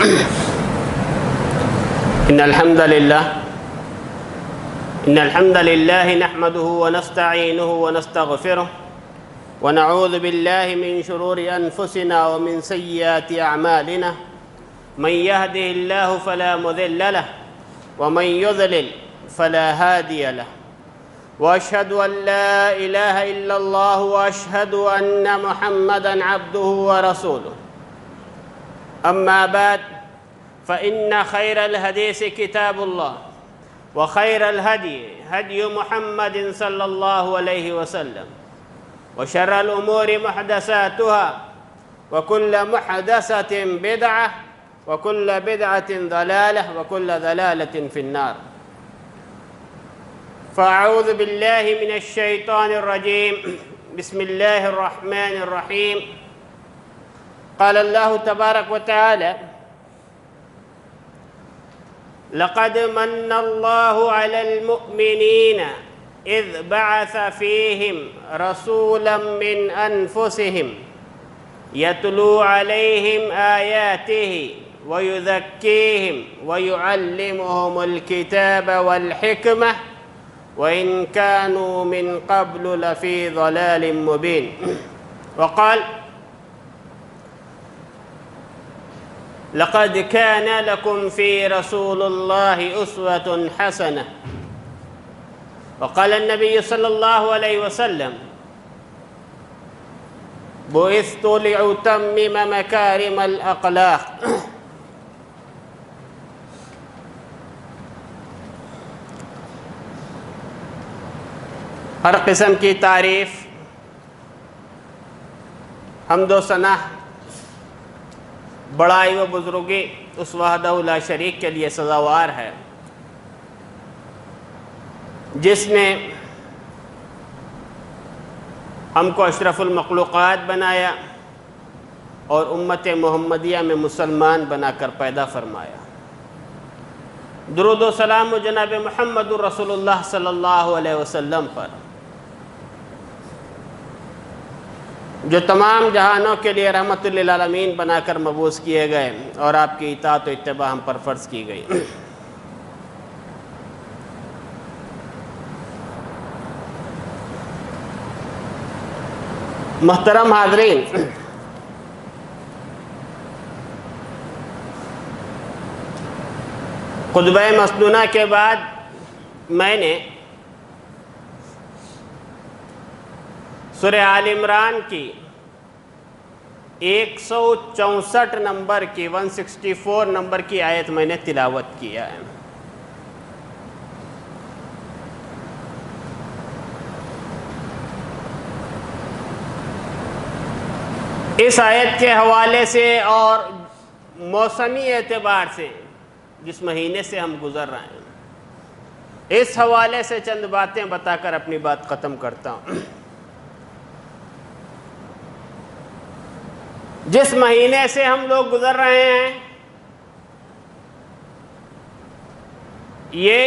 إن الحمد لله نحمده ونستعينه ونستغفره ونعوذ بالله من شرور أنفسنا ومن سيئات أعمالنا من يهده الله فلا مضل له ومن يضلل فلا هادي له وأشهد أن لا إله إلا الله وأشهد أن محمدًا عبده ورسوله أما بعد فإن خير الحديث كتاب الله وخير الهدي هدي محمد صلى الله عليه وسلم وشر الأمور محدثاتها وكل محدثة بدعة وكل بدعة ضلالة وكل ضلالة في النار. فأعوذ بالله من الشيطان الرجيم. بسم الله الرحمن الرحيم. قال الله تبارك وتعالى: لقد من الله على المؤمنين إذ بعث فيهم رسولا من أنفسهم يتلو عليهم آياته ويزكيهم ويعلمهم الكتاب والحكمة وإن كانوا من قبل لفي ضلال مبين. وقال: لقد كان لكم في رسول الله أسوة حسنة. وقال النبي صلى الله عليه وسلم: بعثت لأتمم مكارم الأخلاق. ہر قسم کی تعریف، حمد و ثنا، بڑائی و بزرگی اس وحدہ لا شریک کے لیے سزاوار ہے جس نے ہم کو اشرف المخلوقات بنایا اور امت محمدیہ میں مسلمان بنا کر پیدا فرمایا۔ درود و سلام جناب محمد رسول اللہ صلی اللہ علیہ وسلم پر، جو تمام جہانوں کے لیے رحمت للعالمین بنا کر مبعوث کیے گئے اور آپ کی اطاعت و اتباع ہم پر فرض کی گئی۔ محترم حاضرین، خطبہ مسنونہ کے بعد میں نے سورہ آل عمران کی 164 نمبر کی 164 نمبر کی آیت میں نے تلاوت کیا ہے۔ اس آیت کے حوالے سے اور موسمی اعتبار سے جس مہینے سے ہم گزر رہے ہیں، اس حوالے سے چند باتیں بتا کر اپنی بات ختم کرتا ہوں۔ جس مہینے سے ہم لوگ گزر رہے ہیں یہ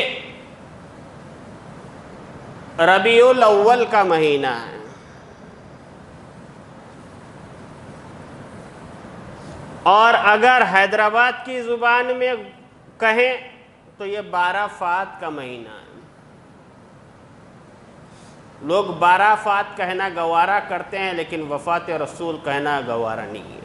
ربیع الاول کا مہینہ ہے، اور اگر حیدرآباد کی زبان میں کہیں تو یہ 12 فات کا مہینہ ہے۔ لوگ 12 فات کہنا گوارا کرتے ہیں لیکن وفات رسول کہنا گوارا نہیں ہے۔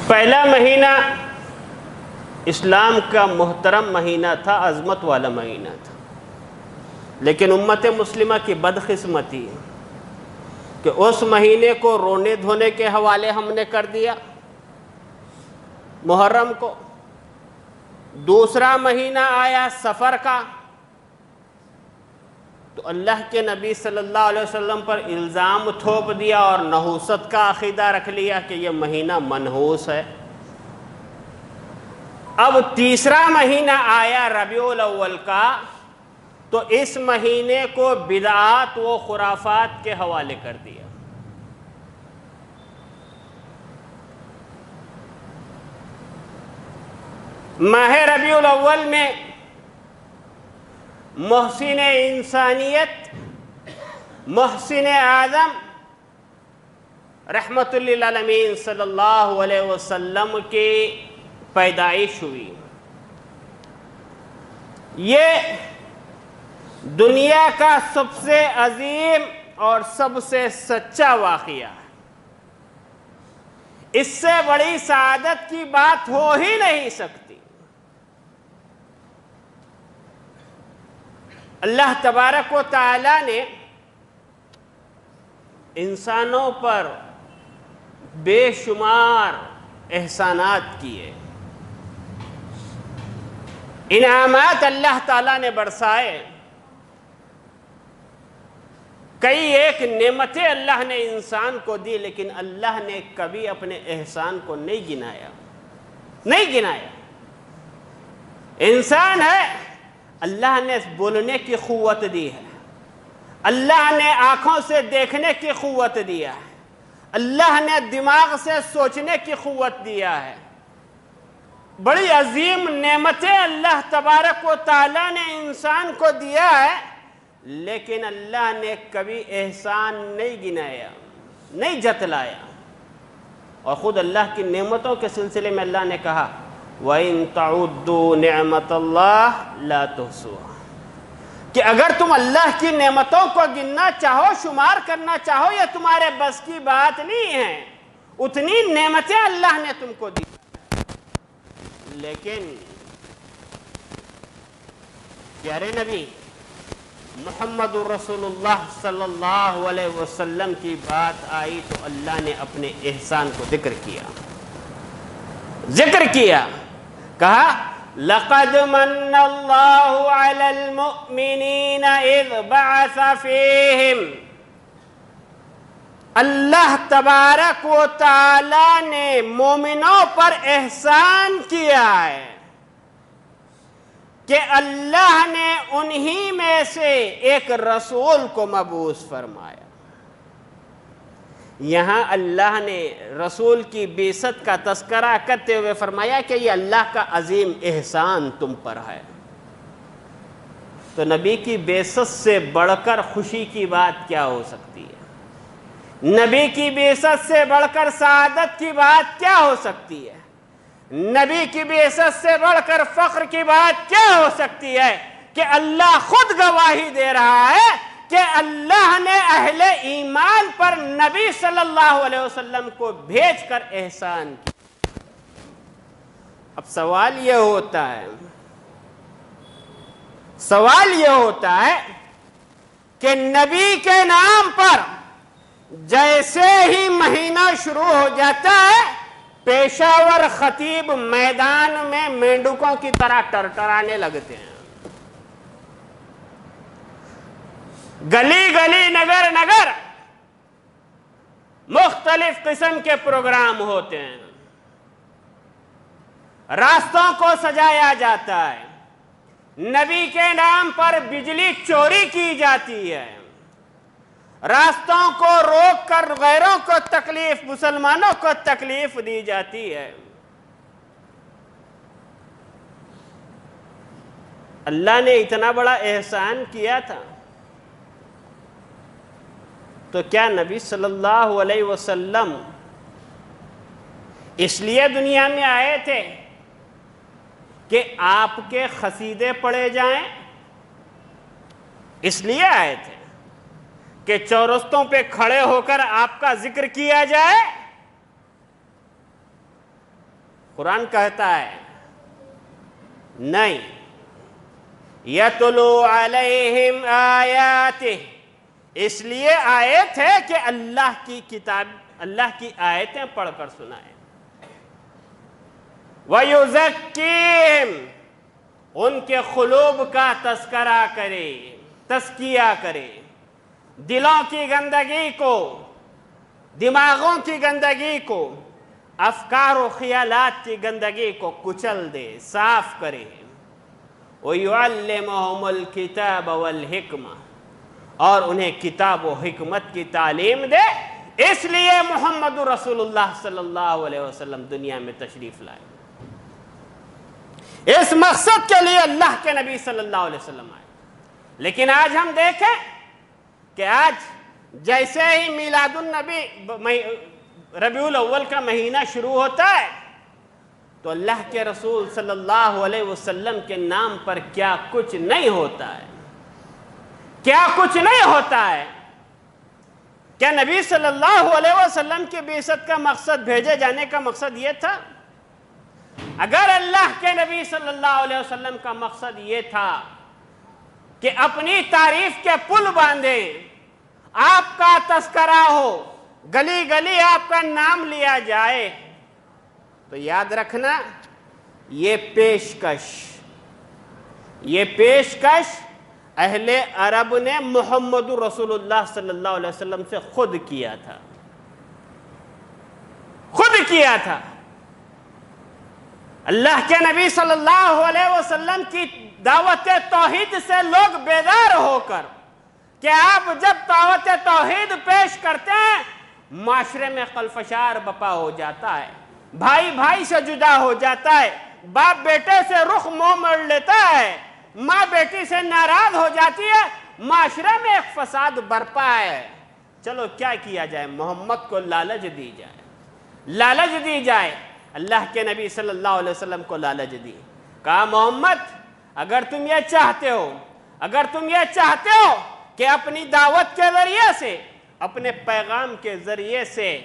پہلا مہینہ اسلام کا محترم مہینہ تھا، عظمت والا مہینہ تھا، لیکن امت مسلمہ کی بدقسمتی ہے کہ اس مہینے کو رونے دھونے کے حوالے ہم نے کر دیا محرم کو۔ دوسرا مہینہ آیا سفر کا تو اللہ کے نبی صلی اللہ علیہ وسلم پر الزام تھوپ دیا اور نحوست کا عقیدہ رکھ لیا کہ یہ مہینہ منحوس ہے۔ اب تیسرا مہینہ آیا ربیع الاول کا تو اس مہینے کو بدعات و خرافات کے حوالے کر دیا۔ ماہ ربیع الاول میں محسن انسانیت محسن اعظم رحمت للعالمین صلی اللہ علیہ وسلم کی پیدائش ہوئی. یہ دنیا کا سب سے عظیم اور سب سے سچا واقعہ ہے. اس سے بڑی سعادت کی بات ہو ہی نہیں سکتی. اللہ تبارک و تعالی نے انسانوں پر بے شمار احسانات کیے، انعامات اللہ تعالیٰ نے برسائے. کئی ایک نعمتیں اللہ نے انسان کو دی، لیکن اللہ نے کبھی اپنے احسان کو نہیں گنایا. انسان ہے، اللہ نے بولنے کی قوت دی ہے، اللہ نے آنکھوں سے دیکھنے کی قوت دیا ہے، اللہ نے دماغ سے سوچنے کی قوت دیا ہے. بڑی عظیم نعمتیں اللہ تبارک و تعالیٰ نے انسان کو دیا ہے، لیکن اللہ نے کبھی احسان نہیں گنایا، نہیں جتلایا. اور خود اللہ کی نعمتوں کے سلسلے میں اللہ نے کہا وَإِن تَعُدُّوا نِعْمَةَ اللَّهِ لَا تُحْصُوهَا، کہ اگر تم اللہ کی نعمتوں کو گننا چاہو، شمار کرنا چاہو، یہ تمہارے بس کی بات نہیں ہے. اتنی نعمتیں اللہ نے تم کو دی. لیکن پیارے نبی محمد رسول اللہ صلی اللہ علیہ وسلم کی بات آئی تو اللہ نے اپنے احسان کو ذکر کیا. کہا لَقَدْ مَنَّ اللَّهُ عَلَى الْمُؤْمِنِينَ إِذْ بَعَثَ فِيهِمْ، اللہ تبارک و تعالی نے مومنوں پر احسان کیا ہے کہ اللہ نے انہی میں سے ایک رسول کو مبعوث فرمایا. یہاں اللہ نے رسول کی بعثت کا تذکرہ کرتے ہوئے فرمایا کہ یہ اللہ کا عظیم احسان تم پر ہے. تو نبی کی بعثت سے بڑھ کر خوشی کی بات کیا ہو سکتی ہے؟ نبی کی بعثت سے بڑھ کر سعادت کی بات کیا ہو سکتی ہے؟ نبی کی بعثت سے بڑھ کر فخر کی بات کیا ہو سکتی ہے کہ اللہ خود گواہی دے رہا ہے کہ اللہ نے اہل ایمان پر نبی صلی اللہ علیہ وسلم کو بھیج کر احسان کیا. اب سوال یہ ہوتا ہے کہ نبی کے نام پر جیسے ہی مہینہ شروع ہو جاتا ہے، پیشاور خطیب میدان میں مینڈکوں کی طرح ٹرٹرانے لگتے ہیں. گلی گلی نگر نگر مختلف قسم کے پروگرام ہوتے ہیں، راستوں کو سجایا جاتا ہے، نبی کے نام پر بجلی چوری کی جاتی ہے، راستوں کو روک کر غیروں کو تکلیف، مسلمانوں کو تکلیف دی جاتی ہے. اللہ نے اتنا بڑا احسان کیا تھا تو کیا نبی صلی اللہ علیہ وسلم اس لیے دنیا میں آئے تھے کہ آپ کے قصیدے پڑھے جائیں؟ اس لیے آئے تھے کہ چورستوں پہ کھڑے ہو کر آپ کا ذکر کیا جائے؟ قرآن کہتا ہے نہیں. یتلو علیہم آیاتہ، اس لیے آئے تھے کہ اللہ کی کتاب، اللہ کی آیتیں پڑھ کر سنائیں. وَيُزَكِّيهِمْ، ان کے قلوب کا تذکرہ کرے، تزکیہ کرے، دلوں کی گندگی کو، دماغوں کی گندگی کو، افکار و خیالات کی گندگی کو کچل دے، صاف کرے. وَيُعَلِّمُهُمُ الْكِتَابَ وَالْحِكْمَةَ، اور انہیں کتاب و حکمت کی تعلیم دے. اس لیے محمد رسول اللہ صلی اللہ علیہ وسلم دنیا میں تشریف لائے. اس مقصد کے لیے اللہ کے نبی صلی اللہ علیہ وسلم آئے. لیکن آج ہم دیکھیں کہ آج جیسے ہی میلاد النبی ربیع الاول کا مہینہ شروع ہوتا ہے تو اللہ کے رسول صلی اللہ علیہ وسلم کے نام پر کیا کچھ نہیں ہوتا ہے، کیا کچھ نہیں ہوتا ہے۔ کیا نبی صلی اللہ علیہ وسلم کی بعثت کا مقصد، بھیجے جانے کا مقصد یہ تھا؟ اگر اللہ کے نبی صلی اللہ علیہ وسلم کا مقصد یہ تھا کہ اپنی تعریف کے پل باندھیں، آپ کا تذکرہ ہو، گلی گلی آپ کا نام لیا جائے، تو یاد رکھنا یہ پیشکش اہل عرب نے محمد رسول اللہ صلی اللہ علیہ وسلم سے خود کیا تھا۔ اللہ کے نبی صلی اللہ علیہ وسلم کی دعوت توحید سے لوگ بیدار ہو کر کہ آپ جب دعوت توحید پیش کرتے ہیں معاشرے میں خلفشار بپا ہو جاتا ہے، بھائی بھائی سے جدا ہو جاتا ہے، باپ بیٹے سے رخ منہ موڑ لیتا ہے، ماں بیٹی سے ناراض ہو جاتی ہے، معاشرے میں ایک فساد برپا ہے۔ چلو کیا کیا جائے؟ محمد کو لالچ دی جائے۔ اللہ کے نبی صلی اللہ علیہ وسلم کو لالچ دی، کہا محمد اگر تم یہ چاہتے ہو کہ اپنی دعوت کے ذریعے سے، اپنے پیغام کے ذریعے سے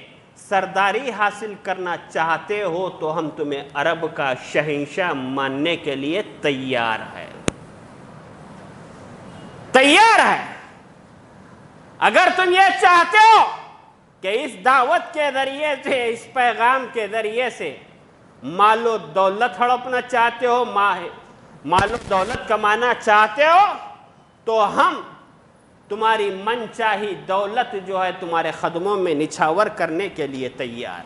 سرداری حاصل کرنا چاہتے ہو تو ہم تمہیں عرب کا شہنشاہ ماننے کے لیے تیار ہے۔ اگر تم یہ چاہتے ہو کہ اس دعوت کے ذریعے سے، اس پیغام کے ذریعے سے مال و دولت ہڑپنا چاہتے ہو، مال و دولت کمانا چاہتے ہو، تو ہم تمہاری من چاہی دولت جو ہے تمہارے قدموں میں نچھاور کرنے کے لیے تیار۔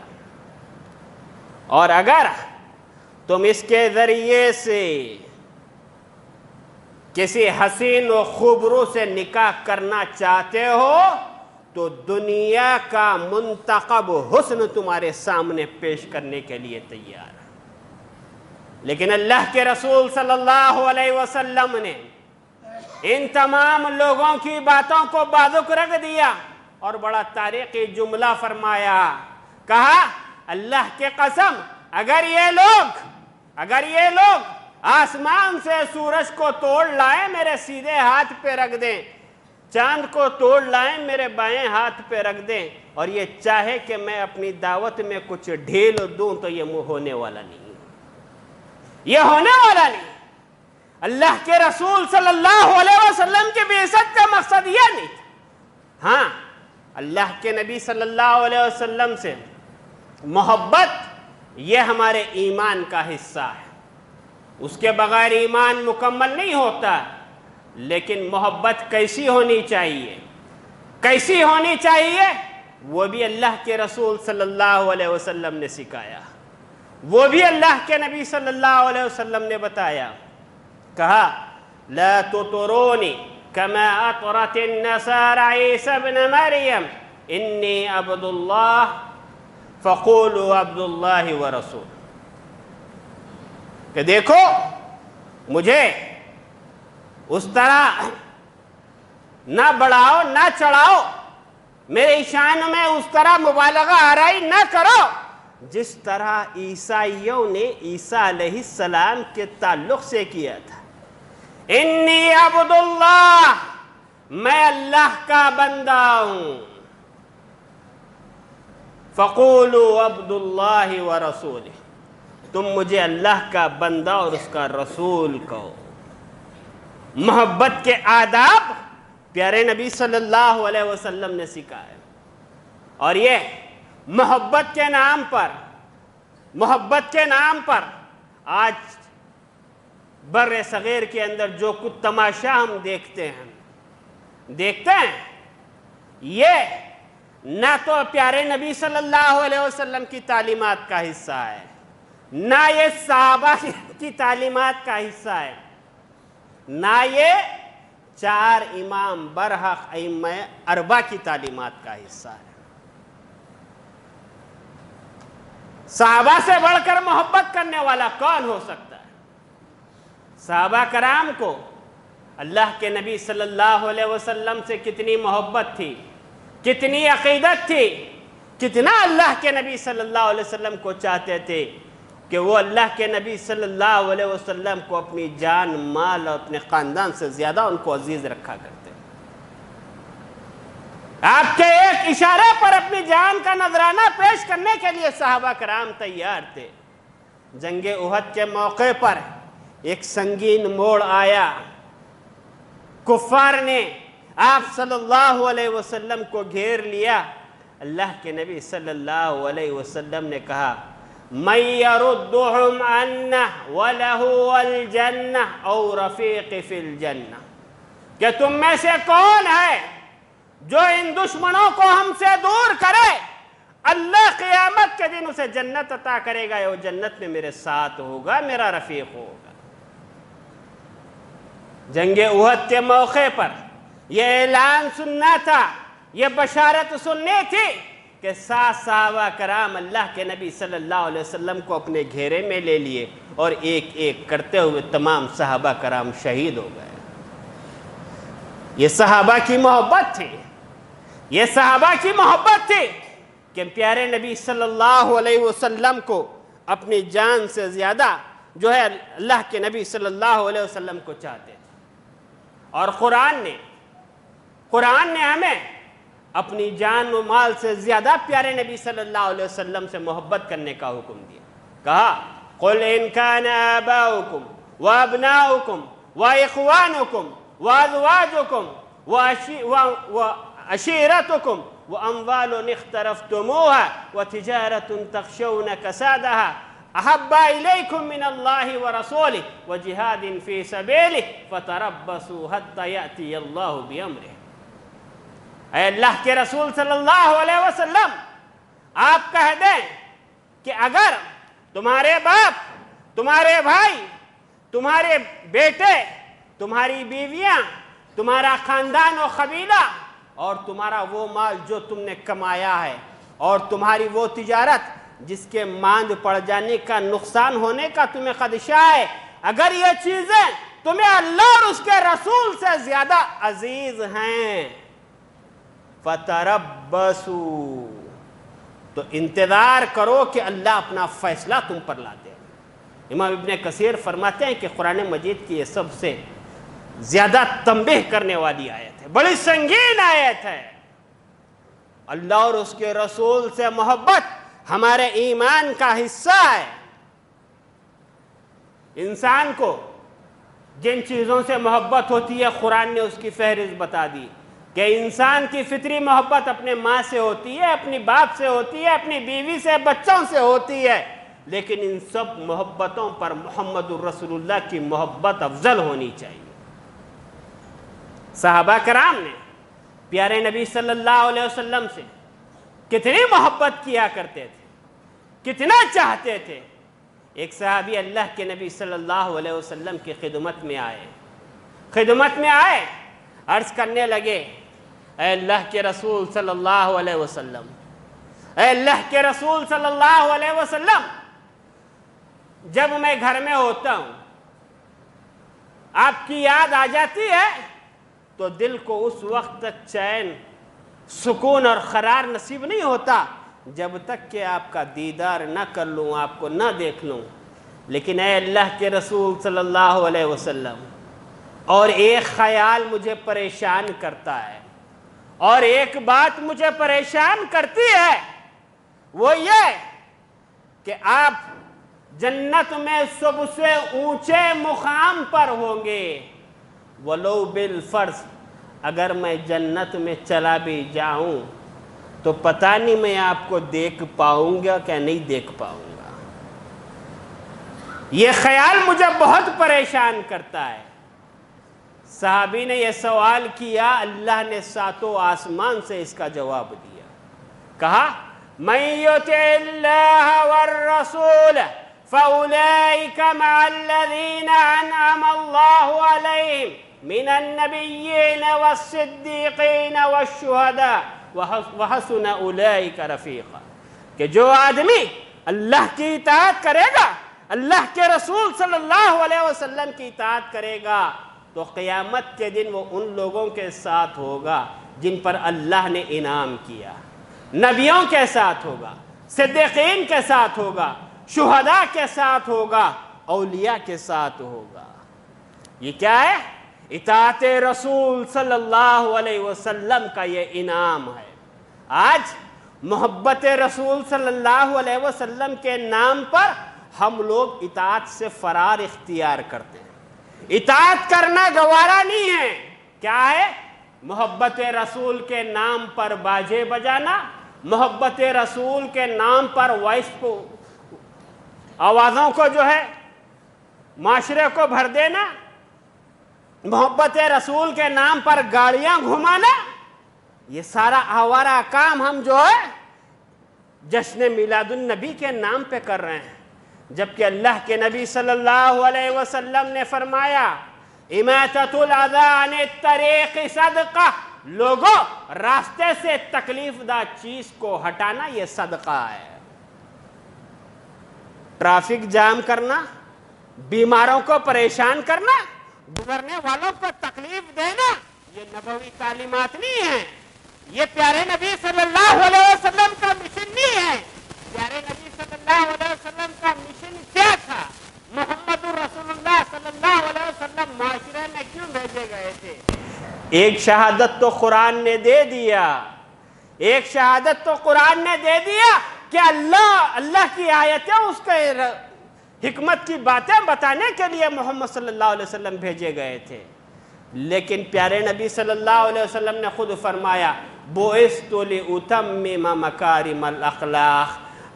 اور اگر تم اس کے ذریعے سے کسی حسین و خوبرو سے نکاح کرنا چاہتے ہو تو دنیا کا منتخب حسن تمہارے سامنے پیش کرنے کے لیے تیار ہے۔ لیکن اللہ کے رسول صلی اللہ علیہ وسلم نے ان تمام لوگوں کی باتوں کو بازک رکھ دیا اور بڑا تاریخی جملہ فرمایا، کہا اللہ کے قسم اگر یہ لوگ آسمان سے سورج کو توڑ لائیں میرے سیدھے ہاتھ پہ رکھ دیں، چاند کو توڑ لائیں میرے بائیں ہاتھ پہ رکھ دیں، اور یہ چاہے کہ میں اپنی دعوت میں کچھ ڈھیل دوں تو یہ ہونے والا نہیں۔ اللہ کے رسول صلی اللہ علیہ وسلم کی بعثت کا مقصد یہ نہیں تھا۔ ہاں، اللہ کے نبی صلی اللہ علیہ وسلم سے محبت یہ ہمارے ایمان کا حصہ ہے، اس کے بغیر ایمان مکمل نہیں ہوتا۔ لیکن محبت کیسی ہونی چاہیے وہ بھی اللہ کے رسول صلی اللہ علیہ وسلم نے سکھایا، وہ بھی اللہ کے نبی صلی اللہ علیہ وسلم نے بتایا۔ کہا لا تطرونی کما اطرت النصارى عیسی ابن مریم انی عبد اللہ فقولوا عبد اللہ ورسول، کہ دیکھو مجھے اس طرح نہ بڑھاؤ نہ چڑھاؤ، میرے شان میں اس طرح مبالغہ آرائی نہ کرو جس طرح عیسائیوں نے عیسیٰ علیہ السلام کے تعلق سے کیا تھا۔ انی عبد اللہ، میں اللہ کا بندہ ہوں، فقولوا عبد اللہ ورسولہ، تم مجھے اللہ کا بندہ اور اس کا رسول کہو۔ محبت کے آداب پیارے نبی صلی اللہ علیہ وسلم نے سکھائے، اور یہ محبت کے نام پر آج بر صغیر کے اندر جو کچھ تماشا ہم دیکھتے ہیں، یہ نہ تو پیارے نبی صلی اللہ علیہ وسلم کی تعلیمات کا حصہ ہے، نہ یہ صحابہ کی تعلیمات کا حصہ ہے، نہ یہ 4 امام برحق ائمہ اربعہ کی تعلیمات کا حصہ ہے۔ صحابہ سے بڑھ کر محبت کرنے والا کون ہو سکتا ہے؟ صحابہ کرام کو اللہ کے نبی صلی اللہ علیہ وسلم سے کتنی محبت تھی، کتنی عقیدت تھی، کتنا اللہ کے نبی صلی اللہ علیہ وسلم کو چاہتے تھے کہ وہ اللہ کے نبی صلی اللہ علیہ وسلم کو اپنی جان، مال اور اپنے خاندان سے زیادہ ان کو عزیز رکھا کرتے۔ آپ کے ایک اشارے پر اپنی جان کا نذرانہ پیش کرنے کے لیے صحابہ کرام تیار تھے۔ جنگ احد کے موقع پر ایک سنگین موڑ آیا، کفار نے آپ صلی اللہ علیہ وسلم کو گھیر لیا۔ اللہ کے نبی صلی اللہ علیہ وسلم نے کہا مَن يَرُدُّهُمْ عَنَّهُ وَلَهُ الْجَنَّةُ أَوْ رَفِيقِ فِي الْجَنَّةِ کہ تم میں سے کون ہے جو ان دشمنوں کو ہم سے دور کرے، اللہ قیامت کے دن اسے جنت عطا کرے گا، وہ جنت میں میرے ساتھ ہوگا، میرا رفیق ہوگا۔ جنگ احد کے موقع پر یہ اعلان سننا تھا، یہ بشارت سننی تھی کہ 7 صحابہ کرام اللہ کے نبی صلی اللہ علیہ وسلم کو اپنے گھیرے میں لے لیے اور ایک ایک کرتے ہوئے تمام صحابہ کرام شہید ہو گئے۔ یہ صحابہ کی محبت تھی، یہ صحابہ کی محبت تھی کہ پیارے نبی صلی اللہ علیہ وسلم کو اپنی جان سے زیادہ جو ہے اللہ کے نبی صلی اللہ علیہ وسلم کو چاہتے تھے۔ اور قرآن نے ہمیں اپنی جان و مال سے زیادہ پیارے نبی صلی اللہ علیہ وسلم سے محبت کرنے کا حکم دیا۔ کہا قُلْ إِنْ كَانَ آبَاؤُكُمْ وَأَبْنَاؤُكُمْ وَإِخْوَانُكُمْ وَأَزْوَاجُكُمْ وَعَشِيرَتُكُمْ وَأَمْوَالٌ اقْتَرَفْتُمُوهَا وَتِجَارَةٌ تَخْشَوْنَ كَسَادَهَا أَحَبَّ إِلَيْكُمْ مِنَ اللَّهِ وَرَسُولِهِ وَجِهَادٍ فِي سَبِيلِهِ فَتَرَبَّصُوا حَتَّى يَأْتِيَ اللَّهُ بِأَمْرِهِ۔ اے اللہ کے رسول صلی اللہ علیہ وسلم، آپ کہہ دیں کہ اگر تمہارے باپ، تمہارے بھائی، تمہارے بیٹے، تمہاری بیویاں، تمہارا خاندان و قبیلہ اور تمہارا وہ مال جو تم نے کمایا ہے اور تمہاری وہ تجارت جس کے ماند پڑ جانے کا، نقصان ہونے کا تمہیں خدشہ ہے، اگر یہ چیزیں تمہیں اللہ اور اس کے رسول سے زیادہ عزیز ہیں فَتَرَبَّصُوا تو انتظار کرو کہ اللہ اپنا فیصلہ تم پر لا دے۔ امام ابن کثیر فرماتے ہیں کہ قرآن مجید کی یہ سب سے زیادہ تنبیہ کرنے والی آیت ہے، بڑی سنگین آیت ہے۔ اللہ اور اس کے رسول سے محبت ہمارے ایمان کا حصہ ہے۔ انسان کو جن چیزوں سے محبت ہوتی ہے قرآن نے اس کی فہرست بتا دی کہ انسان کی فطری محبت اپنے ماں سے ہوتی ہے، اپنی باپ سے ہوتی ہے، اپنی بیوی سے، بچوں سے ہوتی ہے، لیکن ان سب محبتوں پر محمد الرسول اللہ کی محبت افضل ہونی چاہیے۔ صحابہ کرام نے پیارے نبی صلی اللہ علیہ وسلم سے کتنی محبت کیا کرتے تھے، کتنا چاہتے تھے۔ ایک صحابی اللہ کے نبی صلی اللہ علیہ وسلم کی خدمت میں آئے، عرض کرنے لگے اے اللہ کے رسول صلی اللہ علیہ وسلم، اے اللہ کے رسول صلی اللہ علیہ وسلم، جب میں گھر میں ہوتا ہوں آپ کی یاد آ جاتی ہے تو دل کو اس وقت تک چین، سکون اور قرار نصیب نہیں ہوتا جب تک کہ آپ کا دیدار نہ کر لوں، آپ کو نہ دیکھ لوں۔ لیکن اے اللہ کے رسول صلی اللہ علیہ وسلم، اور ایک خیال مجھے پریشان کرتا ہے اور ایک بات مجھے پریشان کرتی ہے، وہ یہ کہ آپ جنت میں سب سے اونچے مقام پر ہوں گے، ولو بالفرض اگر میں جنت میں چلا بھی جاؤں تو پتہ نہیں میں آپ کو دیکھ پاؤں گا کہ نہیں دیکھ پاؤں گا۔ یہ خیال مجھے بہت پریشان کرتا ہے۔ صحابی نے یہ سوال کیا، اللہ نے 7 آسمان سے اس کا جواب دیا۔ کہا مَن يُطِعِ اللَّهَ وَالرَّسُولَ فَأُولَئِكَ مَعَ الَّذِينَ أَنْعَمَ اللَّهُ عَلَيْهِمْ مِنَ النَّبِيِّينَ وَالصِّدِّيقِينَ وَالشُّهَدَاءِ وَحَسُنَ أُولَئِكَ رَفِيقًا کہ جو آدمی اللہ کی اطاعت کرے گا، اللہ کے رسول صلی اللہ علیہ وسلم کی اطاعت کرے گا، تو قیامت کے دن وہ ان لوگوں کے ساتھ ہوگا جن پر اللہ نے انعام کیا، نبیوں کے ساتھ ہوگا، صدیقین کے ساتھ ہوگا، شہداء کے ساتھ ہوگا، اولیاء کے ساتھ ہوگا۔ یہ کیا ہے؟ اطاعت رسول صلی اللہ علیہ وسلم کا یہ انعام ہے۔ آج محبت رسول صلی اللہ علیہ وسلم کے نام پر ہم لوگ اطاعت سے فرار اختیار کرتے ہیں۔ اطاعت کرنا گوارا نہیں ہے۔ کیا ہے؟ محبت رسول کے نام پر باجے بجانا، محبت رسول کے نام پر وائس کو آوازوں کو جو ہے معاشرے کو بھر دینا، محبت رسول کے نام پر گاڑیاں گھمانا، یہ سارا آوارہ کام ہم جو ہے جشن میلاد النبی کے نام پہ کر رہے ہیں، جبکہ اللہ کے نبی صلی اللہ علیہ وسلم نے فرمایا اماطۃ الاذی عن الطریق صدقہ، لوگوں راستے سے تکلیف دہ چیز کو ہٹانا یہ صدقہ ہے۔ ٹریفک جام کرنا، بیماروں کو پریشان کرنا، گزرنے والوں کو تکلیف دینا، یہ نبوی تعلیمات نہیں ہیں، یہ پیارے نبی صلی اللہ علیہ وسلم کا مشن نہیں ہے۔ پیارے نبی صلی اللہ علیہ وسلم کا مشن کیا تھا؟ محمد رسول اللہ صلی اللہ علیہ وسلم معاشرے میں کیوں بھیجے گئے تھے؟ ایک شہادت تو قرآن نے دے دیا، ایک شہادت تو قرآن نے دے دیا کہ اللہ کی آیتیں، اس کے حکمت کی باتیں بتانے کے لیے محمد صلی اللہ علیہ وسلم بھیجے گئے تھے، لیکن پیارے نبی صلی اللہ علیہ وسلم نے خود فرمایا بُعِثْتُ لِأُتَمِّمَ مَكَارِمَ الْأَخْلَاقِ،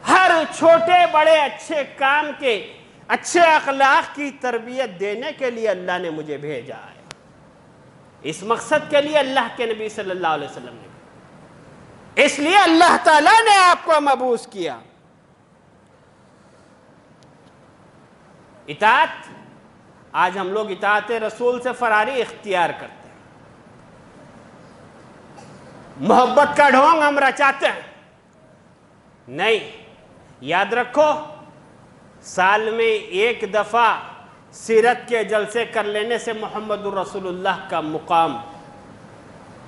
ہر چھوٹے بڑے اچھے کام کے، اچھے اخلاق کی تربیت دینے کے لیے اللہ نے مجھے بھیجا ہے۔ اس مقصد کے لیے اللہ کے نبی صلی اللہ علیہ وسلم نے، اس لیے اللہ تعالیٰ نے آپ کو مبعوث کیا۔ اطاعت، آج ہم لوگ اطاعت رسول سے فراری اختیار کرتے ہیں، محبت کا ڈھونگ ہم رچاتے ہیں۔ نہیں، یاد رکھو سال میں ایک دفعہ سیرت کے جلسے کر لینے سے محمد رسول اللہ کا مقام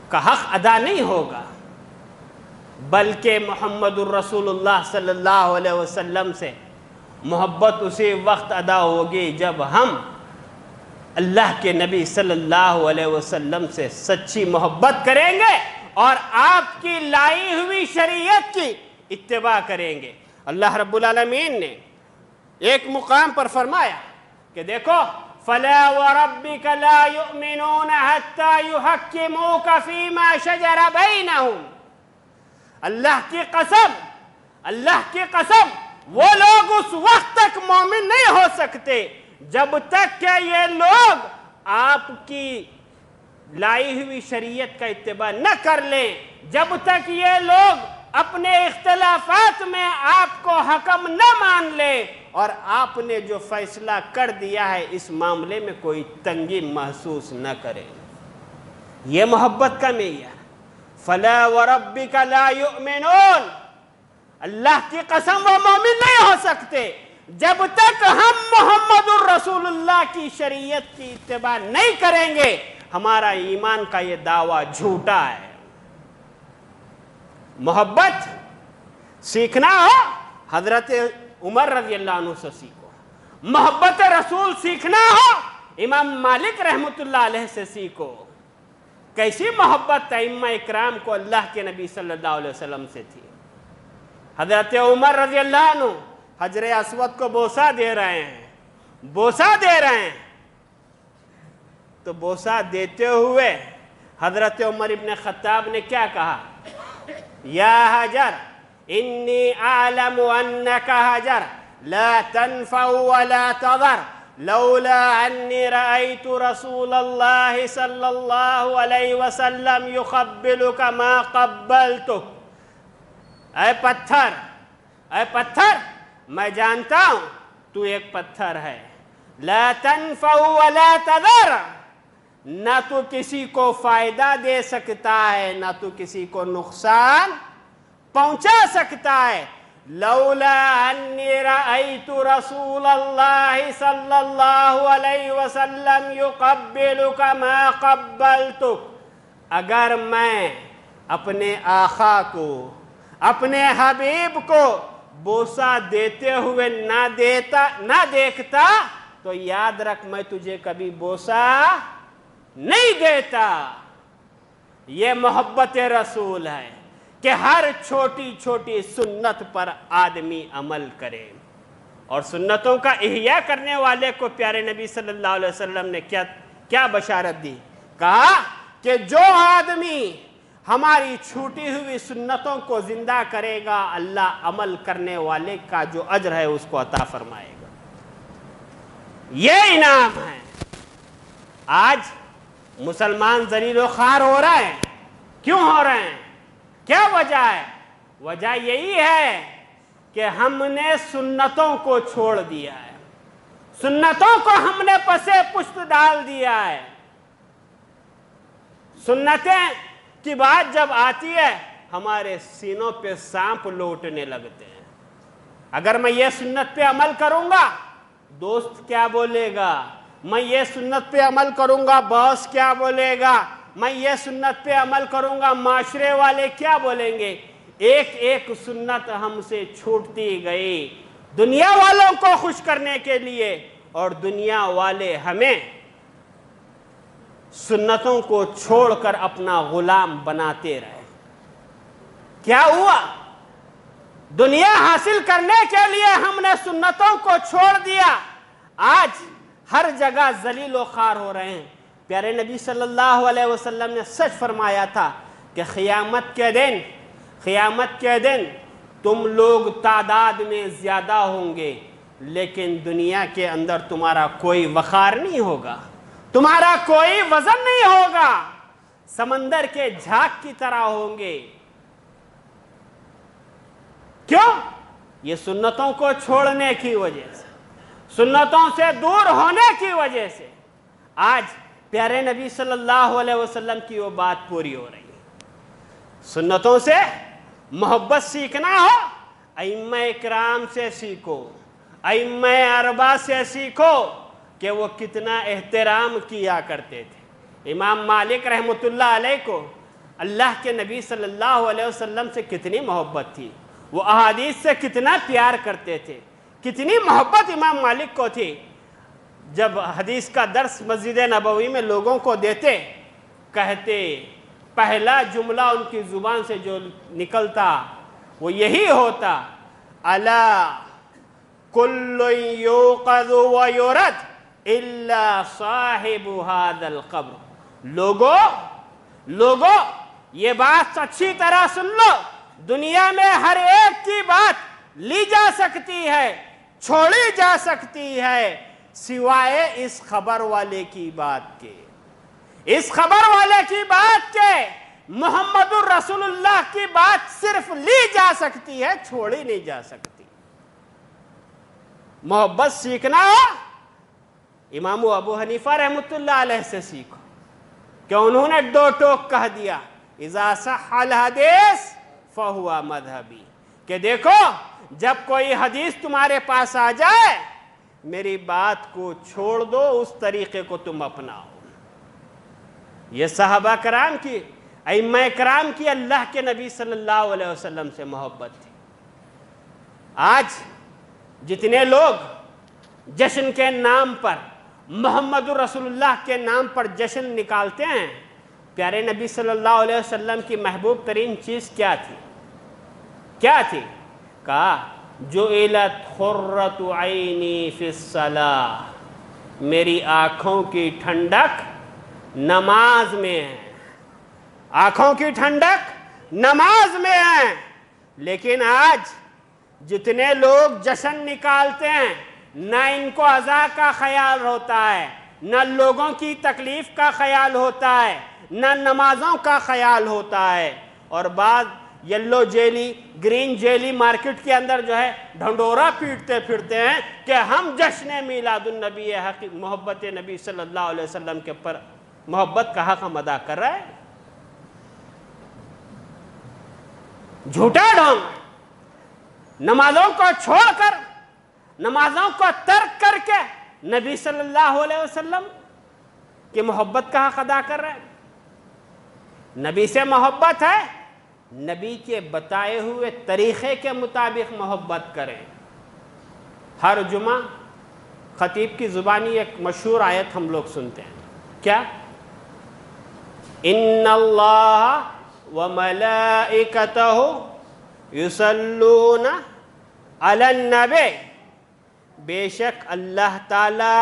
کا حق ادا نہیں ہوگا، بلکہ محمد الرسول اللہ صلی اللہ علیہ وسلم سے محبت اسی وقت ادا ہوگی جب ہم اللہ کے نبی صلی اللہ علیہ وسلم سے سچی محبت کریں گے اور آپ کی لائی ہوئی شریعت کی اتباع کریں گے۔ اللہ رب العالمین نے ایک مقام پر فرمایا کہ دیکھو فَلَا وَرَبِّكَ لَا يُؤْمِنُونَ حَتَّى يُحَكِّمُوكَ فِي مَا شَجَرَ بَيْنَهُمْ، اللہ کی قسم وہ لوگ اس وقت تک مومن نہیں ہو سکتے جب تک کہ یہ لوگ آپ کی لائی ہوئی شریعت کا اتباع نہ کر لیں، جب تک یہ لوگ اپنے اختلافات میں آپ کو حکم نہ مان لیں اور آپ نے جو فیصلہ کر دیا ہے اس معاملے میں کوئی تنگی محسوس نہ کریں۔ یہ محبت کا معیار۔ فَلَا وَرَبِّكَ لَا يُؤْمِنُونَ، اللہ کی قسم وہ مومن نہیں ہو سکتے جب تک ہم محمد الرسول اللہ کی شریعت کی اتباع نہیں کریں گے۔ ہمارا ایمان کا یہ دعویٰ جھوٹا ہے۔ محبت سیکھنا ہو حضرت عمر رضی اللہ عنہ سے سیکھو، محبت رسول سیکھنا ہو امام مالک رحمۃ اللہ علیہ سے سیکھو۔ کیسی محبت ائمہ اکرام کو اللہ کے نبی صلی اللہ علیہ وسلم سے تھی۔ حضرت عمر رضی اللہ عنہ حجر اسود کو بوسہ دے رہے ہیں، تو بوسہ دیتے ہوئے حضرت عمر ابن خطاب نے کیا کہا؟ یا حجر انی اعلم انک حجر لا تنفع ولا تضر لولا انی رأیت رسول اللہ صلی اللہ علیہ وسلم یقبلک ما قبلتہ۔ اے پتھر میں جانتا ہوں تو ایک پتھر ہے، لا تنفع ولا تضر، نہ تو کسی کو فائدہ دے سکتا ہے نہ تو کسی کو نقصان پہنچا سکتا ہے، لولا انی رأیت رسول اللہ صلی اللہ علیہ وسلم یقبلک ما قبلتک، اگر میں اپنے آقا کو، اپنے حبیب کو بوسہ دیتے ہوئے نہ دیکھتا تو یاد رکھ میں تجھے کبھی بوسہ نہیں دیتا۔ یہ محبت رسول ہے کہ ہر چھوٹی چھوٹی سنت پر آدمی عمل کرے، اور سنتوں کا احیاء کرنے والے کو پیارے نبی صلی اللہ علیہ وسلم نے کیا بشارت دی؟ کہا کہ جو آدمی ہماری چھوٹی ہوئی سنتوں کو زندہ کرے گا، اللہ عمل کرنے والے کا جو اجر ہے اس کو عطا فرمائے گا۔ یہ انعام ہے۔ آج مسلمان ذلیل و خوار ہو رہے ہیں، کیوں ہو رہے ہیں؟ کیا وجہ ہے؟ وجہ یہی ہے کہ ہم نے سنتوں کو چھوڑ دیا ہے، سنتوں کو ہم نے پسے پشت ڈال دیا ہے۔ سنتیں کی بات جب آتی ہے ہمارے سینوں پہ سانپ لوٹنے لگتے ہیں۔ اگر میں یہ سنت پہ عمل کروں گا دوست کیا بولے گا، میں یہ سنت پہ عمل کروں گا باس کیا بولے گا، میں یہ سنت پہ عمل کروں گا معاشرے والے کیا بولیں گے۔ ایک ایک سنت ہم سے چھوٹتی گئی دنیا والوں کو خوش کرنے کے لیے، اور دنیا والے ہمیں سنتوں کو چھوڑ کر اپنا غلام بناتے رہے۔ کیا ہوا؟ دنیا حاصل کرنے کے لیے ہم نے سنتوں کو چھوڑ دیا، آج ہر جگہ ذلیل و خوار ہو رہے ہیں۔ پیارے نبی صلی اللہ علیہ وسلم نے سچ فرمایا تھا کہ قیامت کے دن تم لوگ تعداد میں زیادہ ہوں گے، لیکن دنیا کے اندر تمہارا کوئی وقار نہیں ہوگا، تمہارا کوئی وزن نہیں ہوگا، سمندر کے جھاگ کی طرح ہوں گے۔ کیوں؟ یہ سنتوں کو چھوڑنے کی وجہ سے، سنتوں سے دور ہونے کی وجہ سے آج پیارے نبی صلی اللہ علیہ وسلم کی وہ بات پوری ہو رہی ہے۔ سنتوں سے محبت سیکھنا ہو، ائمہ اکرام سے سیکھو، ائمہ اربعہ سے سیکھو کہ وہ کتنا احترام کیا کرتے تھے۔ امام مالک رحمۃ اللہ علیہ کو اللہ کے نبی صلی اللہ علیہ وسلم سے کتنی محبت تھی، وہ احادیث سے کتنا پیار کرتے تھے، کتنی محبت امام مالک کو تھی۔ جب حدیث کا درس مسجد نبوی میں لوگوں کو دیتے، کہتے پہلا جملہ ان کی زبان سے جو نکلتا وہ یہی ہوتا، الا کل یوقظ ویرد الا صاحب هذا القبر۔ لوگو یہ بات اچھی طرح سن لو، دنیا میں ہر ایک کی بات لی جا سکتی ہے، چھوڑی جا سکتی ہے، سوائے اس خبر والے کی بات کے، اس خبر والے کی بات کے محمد الرسول اللہ کی بات صرف لی جا سکتی ہے، چھوڑی نہیں جا سکتی۔ محبت سیکھنا ہو امام ابو حنیفہ رحمۃ اللہ علیہ سے سیکھو، کہ انہوں نے دو ٹوک کہہ دیا، اذا صح الحدیث فہو مذہبی، کہ دیکھو جب کوئی حدیث تمہارے پاس آ جائے میری بات کو چھوڑ دو، اس طریقے کو تم اپناؤ۔ یہ صحابہ کرام کی، ائمہ کرام کی اللہ کے نبی صلی اللہ علیہ وسلم سے محبت تھی۔ آج جتنے لوگ جشن کے نام پر، محمد رسول اللہ کے نام پر جشن نکالتے ہیں، پیارے نبی صلی اللہ علیہ وسلم کی محبوب ترین چیز کیا تھی؟ کیا تھی؟ کہا جعلت قرۃ عینی فی الصلاۃ، میری آنکھوں کی ٹھنڈک نماز میں ہے، آنکھوں کی ٹھنڈک نماز میں ہے۔ لیکن آج جتنے لوگ جشن نکالتے ہیں، نہ ان کو اذا کا خیال ہوتا ہے، نہ لوگوں کی تکلیف کا خیال ہوتا ہے، نہ نمازوں کا خیال ہوتا ہے، اور بعض yellow jelly, green jelly market کے اندر جو ہے ڈھنڈورا پیٹتے پھرتے ہیں کہ ہم جشن میلاد النبی حق، محبت نبی صلی اللہ علیہ وسلم کے پر محبت کا حق ہم ادا کر رہے ہیں۔ جھوٹا ڈھونگ، نمازوں کو چھوڑ کر، نمازوں کو ترک کر کے نبی صلی اللہ علیہ وسلم کی محبت کا حق ادا کر رہے ہیں۔ نبی سے محبت ہے، نبی کے بتائے ہوئے طریقے کے مطابق محبت کریں۔ ہر جمعہ خطیب کی زبانی ایک مشہور آیت ہم لوگ سنتے ہیں، کیا؟ ان اللہ وملائکتہ یصلون علی النبی، بے شک اللہ تعالی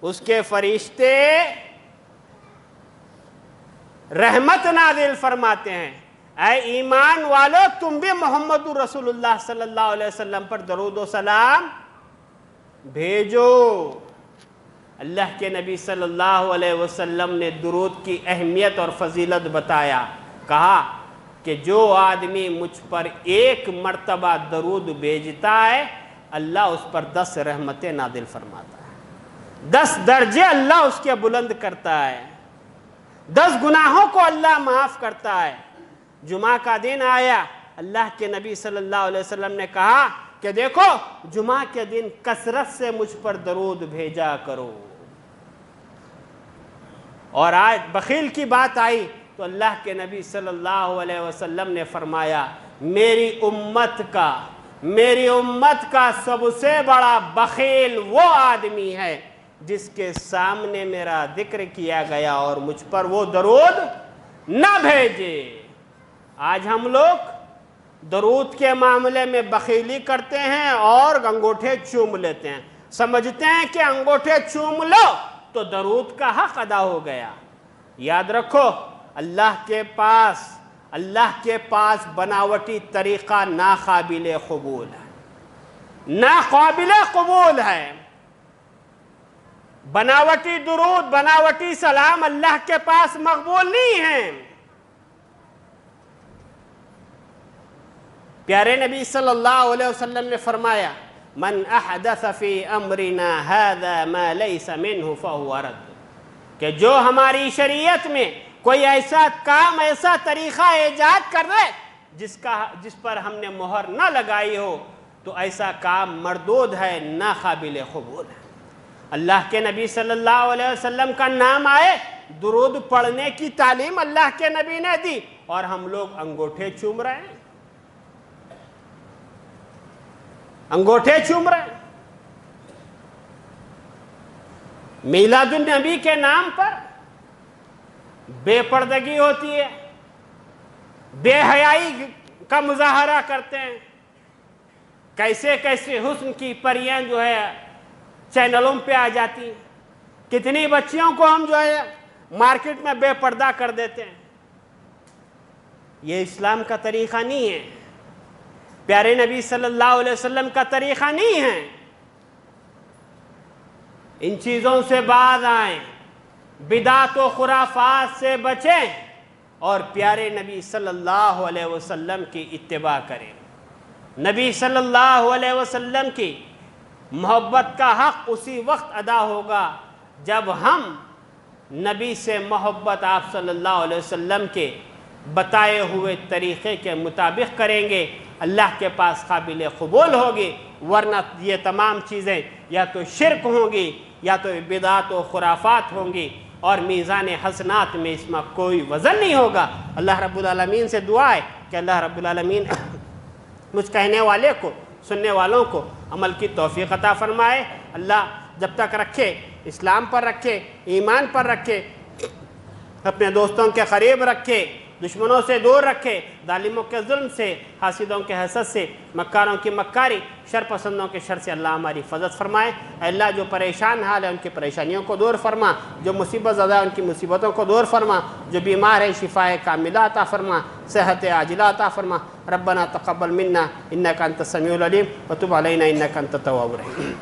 اس کے فرشتے رحمت نازل فرماتے ہیں۔ اے ایمان والو تم بھی محمد رسول اللہ صلی اللہ علیہ وسلم پر درود و سلام بھیجو۔ اللہ کے نبی صلی اللہ علیہ وسلم نے درود کی اہمیت اور فضیلت بتایا، کہا کہ جو آدمی مجھ پر ایک مرتبہ درود بھیجتا ہے اللہ اس پر 10 رحمتیں نازل فرماتا ہے، 10 درجے اللہ اس کے بلند کرتا ہے، 10 گناہوں کو اللہ معاف کرتا ہے۔ جمعہ کا دن آیا، اللہ کے نبی صلی اللہ علیہ وسلم نے کہا کہ دیکھو جمعہ کے دن کثرت سے مجھ پر درود بھیجا کرو، اور آج بخیل کی بات آئی تو اللہ کے نبی صلی اللہ علیہ وسلم نے فرمایا میری امت کا سب سے بڑا بخیل وہ آدمی ہے جس کے سامنے میرا ذکر کیا گیا اور مجھ پر وہ درود نہ بھیجے۔ آج ہم لوگ درود کے معاملے میں بخیلی کرتے ہیں اور انگوٹھے چوم لیتے ہیں، سمجھتے ہیں کہ انگوٹھے چوم لو تو درود کا حق ادا ہو گیا۔ یاد رکھو اللہ کے پاس بناوٹی طریقہ ناقابل قبول ہے، ناقابل قبول ہے۔ بناوٹی درود، بناوٹی سلام اللہ کے پاس مقبول نہیں ہے۔ پیارے نبی صلی اللہ علیہ وسلم نے فرمایا من احدث فی امرنا هذا ما ليس منه فهو رد، کہ جو ہماری شریعت میں کوئی ایسا کام، ایسا طریقہ ایجاد کر دے جس پر ہم نے مہر نہ لگائی ہو تو ایسا کام مردود ہے، ناقابل قبول ہے۔ اللہ کے نبی صلی اللہ علیہ وسلم کا نام آئے، درود پڑھنے کی تعلیم اللہ کے نبی نے دی، اور ہم لوگ انگوٹھے چوم رہے ہیں، انگوٹھے چوم رہے ہیں۔ میلاد النبی کے نام پر بے پردگی ہوتی ہے، بے حیائی کا مظاہرہ کرتے ہیں، کیسے کیسے حسن کی پریاں جو ہے چینلوں پہ آ جاتی ہیں، کتنی بچیوں کو ہم جو ہے مارکیٹ میں بے پردہ کر دیتے ہیں۔ یہ اسلام کا طریقہ نہیں ہے، پیارے نبی صلی اللہ علیہ وسلم کا طریقہ نہیں ہے۔ ان چیزوں سے باز آئیں، بدعت و خرافات سے بچیں، اور پیارے نبی صلی اللہ علیہ وسلم کی اتباع کریں۔ نبی صلی اللہ علیہ وسلم کی محبت کا حق اسی وقت ادا ہوگا جب ہم نبی سے محبت آپ صلی اللہ علیہ وسلم کے بتائے ہوئے طریقے کے مطابق کریں گے، اللہ کے پاس قابل قبول ہوگی، ورنہ یہ تمام چیزیں یا تو شرک ہوں گی یا تو بدعات و خرافات ہوں گی، اور میزان حسنات میں اس میں کوئی وزن نہیں ہوگا۔ اللہ رب العالمین سے دعا ہے کہ اللہ رب العالمین مجھ کہنے والے کو، سننے والوں کو عمل کی توفیق عطا فرمائے۔ اللہ جب تک رکھے، اسلام پر رکھے، ایمان پر رکھے، اپنے دوستوں کے قریب رکھے، دشمنوں سے دور رکھے، ظالموں کے ظلم سے، حاسدوں کے حسد سے، مکاروں کی مکاری، شر پسندوں کے شر سے اللہ ہماری حفاظت فرمائے۔ اے اللہ جو پریشان حال ہے ان کی پریشانیوں کو دور فرما، جو مصیبت زدہ ہے ان کی مصیبتوں کو دور فرما، جو بیمار ہے شفاء کاملہ عطا فرما، صحت عاجلہ عطا فرما۔ ربنا تقبل منا انک انت السمیع العلیم وتب علینا انک انت التواب الرحیم۔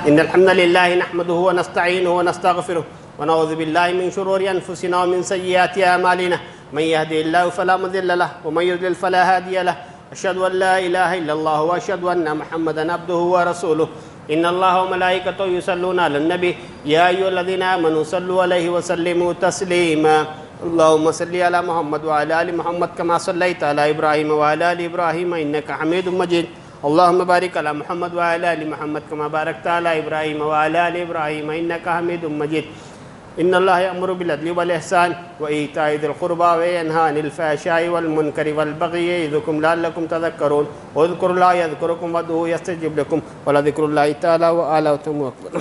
إن الحمد لله نحمده ونستعينه ونستغفره ونعوذ بالله من شرور أنفسنا ومن سيئات أعمالنا من يهدي الله فلا مضل له ومن يضلل فلا هادي له أشهد أن لا إله إلا الله وأشهد أن محمدا عبده ورسوله إن الله وملائكته يصلون على النبي يا أيها الذين آمنوا صلوا عليه وسلموا تسليما اللهم صل على محمد وعلى آل محمد كما صليت على إبراهيم وعلى آل إبراهيم إنك حميد مجيد اللهم بارك على محمد وعلى آل محمد كما باركت على إبراهيم وعلى آل إبراهيم إنك حميد مجيد إن الله يأمر بالعدل والإحسان وإيتاء ذي القربى وينهى عن الفحشاء والمنكر والبغي يعظكم لعلكم تذكرون واذكروا الله يذكركم وادعوه يستجب لكم ولذكر الله تعالى وأعلى وأكبر